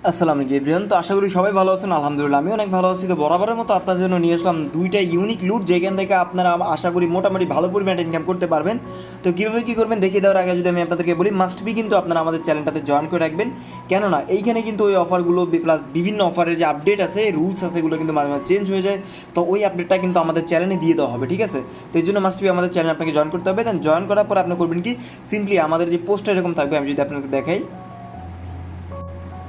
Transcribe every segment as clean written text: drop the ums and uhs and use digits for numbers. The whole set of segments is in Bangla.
আসসালামু আলাইকুম এভরিওয়ান। তো আশা করি সবাই ভালো আছেন। আলহামদুলিল্লাহ আমি অনেক ভালো আছি। তো বরাবরের মতো আপনার জন্য নিয়ে আসলাম দুইটা ইউনিক লুট, যেখান থেকে আপনারা আশা করি মোটামুটি ভালো পরিমাণে ইনকাম করতে পারবেন। তো কীভাবে কী করবেন দেখিয়ে দেওয়ার আগে যদি আমি আপনাদেরকে বলি, মাস্ট বি কিন্তু আপনারা আমাদের চ্যানেলটাতে জয়েন করে রাখবেন। কেননা এইখানে কিন্তু ওই অফারগুলো প্লাস বিভিন্ন অফারের যে আপডেট আছে, রুলস আছে, এগুলো কিন্তু মাঝে মাঝে চেঞ্জ হয়ে যায়। তো ওই আপডেটটা কিন্তু আমাদের চ্যানেলে দিয়ে দেওয়া হবে, ঠিক আছে? তো এই জন্য মাস্ট বি আমাদের চ্যানেল আপনাকে জয়েন করতে হবে। দেন জয়েন করার পর আপনি করবেন কি, সিম্পলি আমাদের যে পোস্টটা এরকম থাকবে, আমি যদি আপনাকে দেখাই,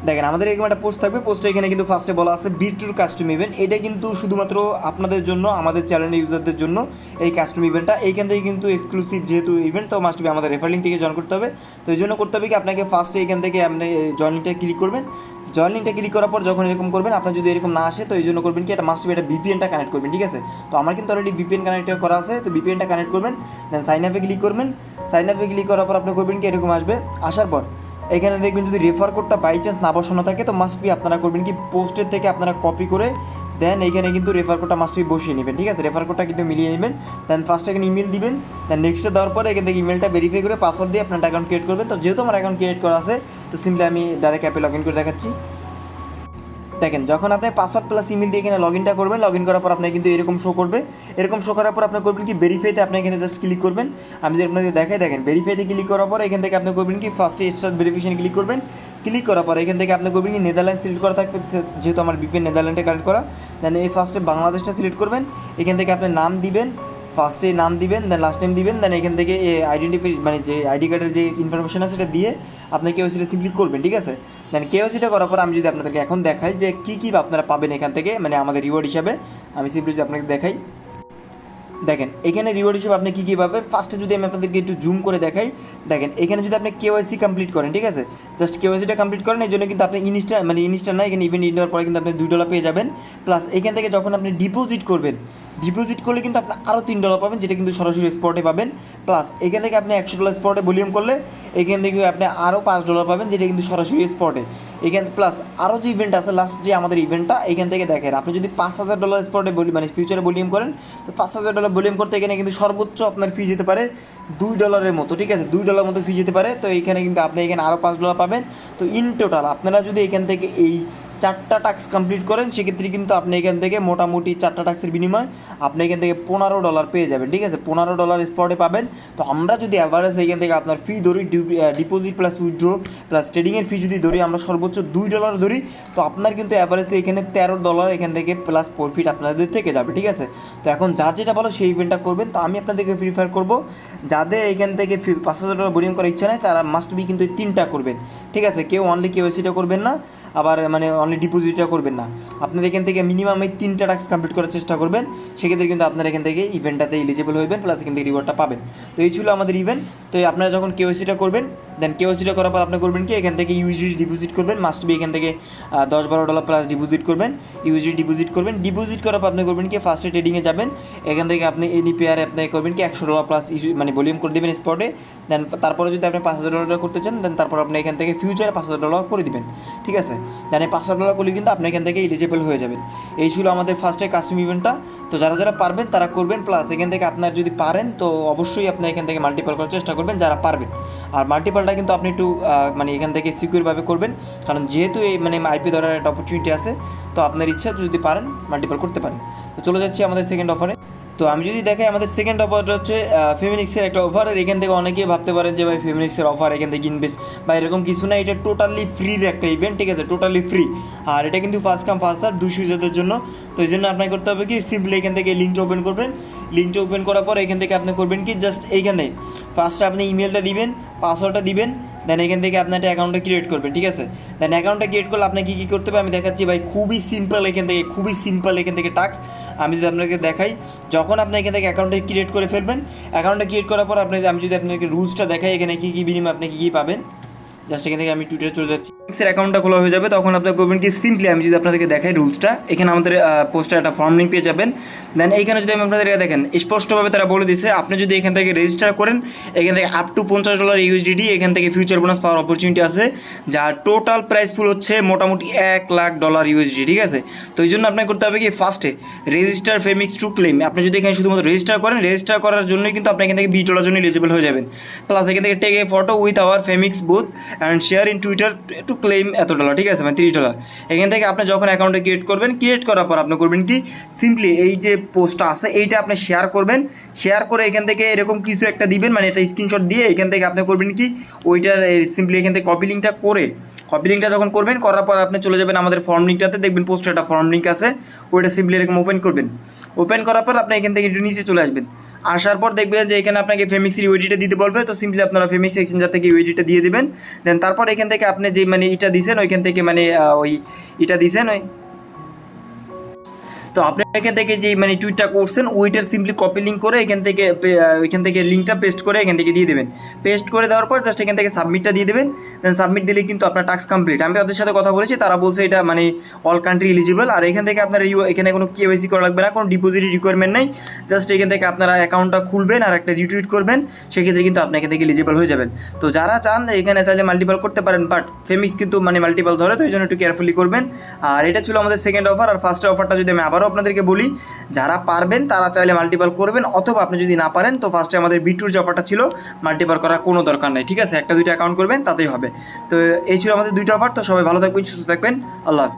দেখেন আমাদের এরকম একটা পোস্ট থাকবে। পোস্টে এখানে কিন্তু ফার্স্টে বলা আছে বিট্রুর কাস্টম ইভেন্ট। এটা কিন্তু শুধুমাত্র আপনাদের জন্য, আমাদের চ্যানেলের ইউজারদের জন্য এই কাস্টম ইভেন্টটা। এইখান থেকে কিন্তু এক্সক্লুসিভ যেহেতু ইভেন্ট, তো মাস্ট বি আমাদের রেফার লিঙ্ক থেকে জয়েন করতে হবে। তো এই জন্য করতে হবে কি, আপনাকে ফার্স্টে এখান থেকে আপনি জয়েন লিঙ্কটা ক্লিক করবেন। জয়েন লিঙ্কটা ক্লিক করার পর যখন এরকম করবেন, আপনার যদি এরকম না আসে, তো এই জন্য করবেন কি, এটা মাস্ট বি একটা ভিপিএনটা কানেক্ট করবেন, ঠিক আছে? তো আমার কিন্তু অলরেডি ভিপিএন কানেক্ট করা আছে, তো ভিপিএনটা কানেক্ট করবেন। দেন সাইন আপে ক্লিক করবেন। সাইন আপে ক্লিক করার পর আপনি করবেন কি, এরকম আসবে। আসার পর এখানে দেখবেন যদি রেফার কোডটা বাই চান্স না বসানো থাকে, তো মাস্ট বি আপনারা করবেন কি, পোস্টের থেকে আপনারা কপি করে দেন এইখানে কিন্তু রেফার কোডটা মাস্ট বি বসিয়ে নেবেন, ঠিক আছে? রেফার কোডটা কিন্তু মিলিয়ে নেবেন। দেন ফার্স্ট এখানে ইমেল দিবেন। দেন নেক্সটে দেওয়ার পরে এখান থেকে ইমেলটা ভেরিফাই করে পাসওয়ার্ড দিয়ে আপনার অ্যাকাউন্ট ক্রিয়েট করবেন। তো যেহেতু আমার অ্যাকাউন্ট ক্রিয়েট করা আছে, তো সিম্পলি আমি ডাইরেক্ট অ্যাপে লগ ইন করে দেখাচ্ছি। দেখেন যখন আপনি পাসওয়ার্ড প্লাস ইমেল দিয়ে এখানে লগ ইনটা করবেন, লগ ইন করার পর আপনার কিন্তু এরকম শো করবে। এরকম শো করার পর আপনি করবেন কি, ভেরিফাইতে আপনি এখানে জাস্ট ক্লিক করবেন। আমি যদি আপনাকে দেখাই, দেখেন ভেরিফাইতে ক্লিক করার পর এখান থেকে আপনি করবেন কি, ফার্স্টে স্টার্ট ভেরিফিকেশন ক্লিক করবেন। ক্লিক করার পর এখান থেকে আপনি করবেন কি, নেদারল্যান্ড সিলেক্ট করা থাকবে, যেহেতু আমার বিপিএন নেদারল্যান্ডে কানেক্ট করা। দেন এই ফার্স্টে বাংলাদেশটা সিলেক্ট করবেন। এখান থেকে আপনি নাম দিবেন, ফার্স্টে নাম দিবেন, দেন লাস্ট নেম দিবেন। দেন এখান থেকে আইডেন্টিফাই মানে যে আইডি কার্ডের যে ইনফরমেশন আছে সেটা দিয়ে আপনি কেওয়াইসিটা সিম্পলি করবেন, ঠিক আছে? দেন কেওয়াইসিটা করার পর আমি যদি আপনাদেরকে এখন দেখাই যে কী কী আপনারা পাবেন এখান থেকে, মানে আমাদের রিওয়ার্ড হিসাবে, আমি সিম্পলি যদি আপনাকে দেখাই, দেখেন এখানে রিওয়ার্ড হিসেবে আপনি কী কী পাবেন। ফার্স্টে যদি আমি আপনাদেরকে একটু জুম করে দেখাই, দেখেন এখানে যদি আপনি কেওয়াইসি কমপ্লিট করেন, ঠিক আছে? জাস্ট কেওয়াইসিটা কমপ্লিট করেন, এই জন্য কিন্তু আপনি ইনস্টা না, এখানে ইভেন্ট ইন্ডোর পরে কিন্তু আপনি $2 পেয়ে যাবেন। প্লাস এখান থেকে যখন আপনি ডিপোজিট করবেন, ডিপোজিট করলে কিন্তু আপনি আরও $3 পাবেন, যেটা কিন্তু সরাসরি স্পটে পাবেন। প্লাস এখান থেকে আপনি $100 স্পটে ভলিউম করলে এখান থেকে আপনি আরও $5 পাবেন, যেটা কিন্তু সরাসরি স্পটে। এখানে প্লাস আরও যে ইভেন্ট আছে, লাস্ট যে আমাদের ইভেন্টটা, এখান থেকে দেখেন আপনি যদি $5000 স্পটে মানে ফিউচারে ভলিউম করেন, তো $5000 ভলিউম করতে এখানে কিন্তু সর্বোচ্চ আপনার ফি যেতে পারে $2 মতো, ঠিক আছে? $2 মতো ফি যেতে পারে। তো এইখানে কিন্তু আপনি এখানে আরও $5 পাবেন। তো ইন টোটাল আপনারা যদি এখান থেকে এই 4টা টাস্ক কমপ্লিট করেন, সেক্ষেত্রে কিন্তু আপনি এখান থেকে মোটামুটি 4টা টাস্কের বিনিময়ে আপনি এখান থেকে $15 পেয়ে যাবেন, ঠিক আছে? $15 স্পটে পাবেন। তো আমরা যদি অ্যাভারেজ এখান থেকে আপনার ফি ধরি, ডিপোজিট প্লাস উইথড্র প্লাস ট্রেডিংয়ের ফি যদি ধরি, আমরা সর্বোচ্চ $2 ধরি, তো আপনার কিন্তু অ্যাভারেজ এখানে $13 এখান থেকে প্লাস প্রফিট আপনাদের থেকে যাবে, ঠিক আছে? তো এখন যার যেটা ভালো সেই ইভেন্টটা করবেন। তো আমি আপনাদেরকে প্রিফার করব, যাদের এখান থেকে $5000 ভলিউম করার ইচ্ছা নেই, তারা মাস্ট বি কিন্তু এই 3টা করবেন, ঠিক আছে? কেউ অনলি কেওয়াইসিটা করবেন না, আবার মানে অনলি ডিপোজিটটা করবেন না। আপনার এখান থেকে মিনিমাম এই 3টা টাস্ক কমপ্লিট করার চেষ্টা করবেন, সেক্ষেত্রে কিন্তু আপনার এখান থেকে ইভেন্টটাতে এলিজিবল হবেন, প্লাস এখান থেকে রিওয়ার্ডটা পাবেন। তো এই ছিল আমাদের ইভেন্ট। তো আপনারা যখন কেওয়াইসিটা করবেন, দেন কেওয়াইসিটা করার পর আপনি করবেন কি, এখান থেকে ইউএসডি ডিপোজিট করবেন। মাস্ট বি এখান থেকে $10-12 প্লাস ডিপোজিট করবেন, ইউএসডি ডিপোজিট করবেন। ডিপোজিট করার পর আপনি করবেন কি, ফার্স্টে ট্রেডিংয়ে যাবেন। এখান থেকে আপনি এনি পেয়ারে আপনি করবেন কি, $100 প্লাস মানে ভলিউম করে দেবেন স্পটে। দেন তারপরে যদি আপনি $5000 করতে চান, দেন তারপর আপনি এখান থেকে ফিউচারে $5000 করে দিবেন, ঠিক আছে? দেন এই $5000 করলে কিন্তু আপনি এখান থেকে এলিজিবল হয়ে যাবেন। এই ছিল আমাদের ফার্স্টে কাস্টম ইভেন্টটা। তো যারা যারা পারবেন তারা করবেন, প্লাস এখান থেকে আপনার যদি পারেন, তো অবশ্যই আপনি এখান থেকে মাল্টিপল করার চেষ্টা করবেন যারা পারবেন। আর মাল্টিপলটা কিন্তু আপনি একটু মানে এখান থেকে সিকিউরভাবে করবেন, কারণ যেহেতু এই মানে আইপি ধরার একটা অপরচুনিটি আছে, তো আপনার ইচ্ছা যদি পারেন মাল্টিপল করতে পারেন। তো চলে যাচ্ছি আমাদের সেকেন্ড অফারে। তো আমি যদি দেখাই, আমাদের সেকেন্ড অফারটা হচ্ছে ফেমিনিক্সের একটা অফার। আর এখান থেকে অনেকেই ভাবতে পারেন যে ভাই ফেমিনিক্সের অফার, এখান থেকে ইনভেস্ট বা এরকম কিছু না। এটা টোটালি ফ্রির একটা ইভেন্ট, ঠিক আছে? Totally free. আর এটা কিন্তু ফার্স্ট কাম ফার্স্ট সার্ভ 200 ইউজারদের জন্য। তো এই জন্য আপনাকে করতে হবে কি, সিম্পলি এখান থেকে লিঙ্কটা ওপেন করবেন। লিঙ্কটা ওপেন করার পর এখান থেকে আপনি করবেন কি, জাস্ট এইখানে ফার্স্টে আপনি ইমেলটা দিবেন, পাসওয়ার্ডটা দিবেন। দেন এখান থেকে আপনি একটা অ্যাকাউন্টটা ক্রিয়েট করবেন, ঠিক আছে? দেন অ্যাকাউন্টটা ক্রিয়েট করলে আপনি কী কী করতে হবে আমি দেখাচ্ছি ভাই। খুবই সিম্পল এখান থেকে, খুবই সিম্পল এখান থেকে টাস্ক। আমি যদি আপনাকে দেখাই, যখন আপনি এখান থেকে অ্যাকাউন্টটা ক্রিয়েট করে ফেলবেন, অ্যাকাউন্টটা ক্রিয়েট করার পর আমি যদি আপনাকে রুলসটা দেখাই, এখানে কী কী বিনিময়ে আপনি কী কী পাবেন, জাস্ট এখান থেকে আমি টুইটারে চলে যাচ্ছি। ফেমিনিক্সের অ্যাকাউন্টটা খোলা হয়ে যাবে, তখন আপনার করবেন কি, সিম্পলি আমি যদি আপনাদেরকে দেখাই রুলসটা, এখানে আমাদের পোস্টার একটা ফর্ম লিঙ্ক পেয়ে যাবেন। দেন এইখানে যদি আমি আপনাদেরকে দেখেন, স্পষ্টভাবে তারা বলে দিচ্ছে, আপনি যদি এখান থেকে রেজিস্টার করেন, এখান থেকে আপ টু $50 ইউএসডিটি এখান থেকে ফিউচার বোনাস পাওয়ার অপরচুনিটি আছে, যার টোটাল প্রাইস ফুল হচ্ছে মোটামুটি $1,00,000 ইউএসডি, ঠিক আছে? তো এই জন্য আপনাকে করতে হবে কি, ফার্স্টে রেজিস্টার ফেমিক্স টু ক্লেম। আপনি যদি এখানে শুধুমাত্র রেজিস্টার করেন, রেজিস্টার করার জন্যই কিন্তু আপনি এখান থেকে $20 জন্য এলিজিবল হয়ে যাবেন। প্লাস এখান থেকে take a photo with our Femix booth and share in Twitter to claim এত ডলার, ঠিক আছে, মানে $30। এখান থেকে আপনি যখন অ্যাকাউন্টে ক্রিয়েট করবেন, ক্রিয়েট করার পর আপনি করবেন কি, সিম্পলি এই যে পোস্টটা আছে এইটা আপনি শেয়ার করবেন, শেয়ার করে এখান থেকে এরকম কিছু একটা দিবেন, মানে এটা স্ক্রিনশট দিয়ে এখান থেকে আপনি করবেন কি, ওইটার সিম্পলি এখান থেকে কপি লিঙ্কটা করে, কপি লিঙ্কটা যখন করবেন, করার পর আপনি চলে যাবেন আমাদের ফর্ম লিঙ্কটাতে, দেখবেন পোস্টে একটা ফর্ম লিঙ্ক আছে, ওইটা সিম্পলি এরকম ওপেন করবেন। ওপেন করার পর আপনি এখান থেকে একটু নিচে চলে আসবেন, আসার পর দেখবেন যে এখানে আপনাকে ফেমিক্সের ইউআইডিটা দিতে বলবে, তো সিম্পলি আপনারা ফেমিক্স এক্সচেঞ্জার থেকে ইউআইডিটা দিয়ে দেবেন। দেন তারপর এখান থেকে আপনি যে মানে এটা দিয়েছেন ওইখান থেকে মানে ওই এটা দিয়েছেন ওই, তো আপনি এখান থেকে যে মানে টুইটটা করছেন ওইটার সিম্পলি কপি লিঙ্ক করে এখান থেকে লিঙ্কটা পেস্ট করে এখান থেকে দিয়ে দেবেন। পেস্ট করে দেওয়ার পর জাস্ট এখান থেকে সাবমিটটা দিয়ে দেবেন। দেন সাবমিট দিলে কিন্তু আপনার টাস্ক কমপ্লিট। আমি তাদের সাথে কথা বলেছি, তারা বলছে এটা মানে অল কান্ট্রি এলিজিবল। আর এখান থেকে আপনার এখানে কোনো কেওয়াইসি করা লাগবে না, কোনো ডিপোজিট রিকোয়ারমেন্ট নেই। জাস্ট এখান থেকে আপনারা অ্যাকাউন্টটা খুলবেন আর একটা রিটুইট করবেন, সেক্ষেত্রে কিন্তু আপনি এখান থেকে এলিজিবল হয়ে যাবেন। তো যারা চান এখানে চাইলে মাল্টিপল করতে পারেন, বাট ফেমিক্স কিন্তু মানে মাল্টিপল ধরে, তো এই জন্য একটু কেয়ারফুলি করবেন। আর এটা ছিল আমাদের সেকেন্ড অফার। আর ফার্স্ট অফারটা যদি আমি আবারও আপনাদেরকে বলি, যারা পারবেন তারা চাইলে মাল্টিপল করবেন, অথবা আপনি যদি না পারেন তো ফার্স্টে আমাদের বিট্রুর যে অফারটা ছিল মাল্টিপল করার কোনো দরকার নেই, ঠিক আছে, একটা দুইটা অ্যাকাউন্ট করবেন তাতেই হবে। তো এই ছিল আমাদের দুইটা অফার। তো সবাই ভালো থাকবেন, সুস্থ থাকবেন, আল্লাহ হাফেজ।